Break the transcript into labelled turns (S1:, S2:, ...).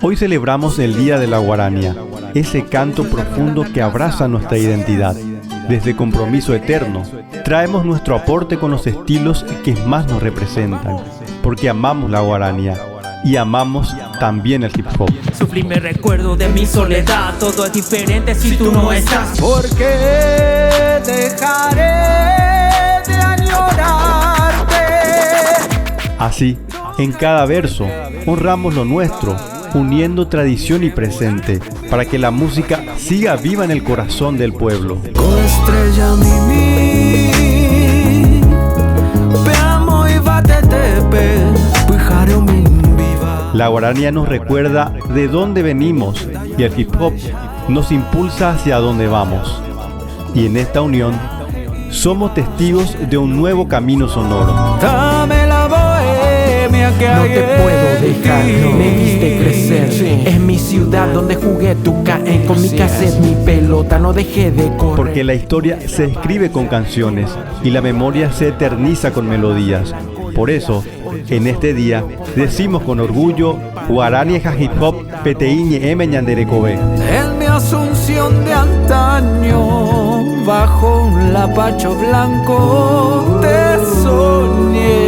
S1: Hoy celebramos el Día de la Guarania, ese canto profundo que abraza nuestra identidad. Desde Compromiso Eterno, traemos nuestro aporte con los estilos que más nos representan, porque amamos la guarania y amamos también el hip hop.
S2: Sublime recuerdo de mi soledad, todo es diferente si tú no estás.
S3: ¿Por qué dejaré de añorarte?
S1: Así, en cada verso, honramos lo nuestro, uniendo tradición y presente, para que la música siga viva en el corazón del pueblo.
S3: Estrella mimi, veamos y batetepe, pujaro min viva.
S1: La guarania nos recuerda de dónde venimos y el hip hop nos impulsa hacia dónde vamos. Y en esta unión, somos testigos de un nuevo camino sonoro.
S3: Dame la bohemia que
S4: No
S3: hay
S4: te
S3: en
S4: puedo dejar,
S3: ti.
S4: me viste crecer. Es mi ciudad donde jugué tu caen. Con mi cassette, mi pelota, no dejé de correr.
S1: Porque la historia se escribe con canciones y la memoria se eterniza con melodías. Por eso, en este día, decimos con orgullo, Guarania hip hop Peteiñe Ñanderecobe.
S3: En mi Asunción de antaño, bajo un lapacho blanco, te soñé.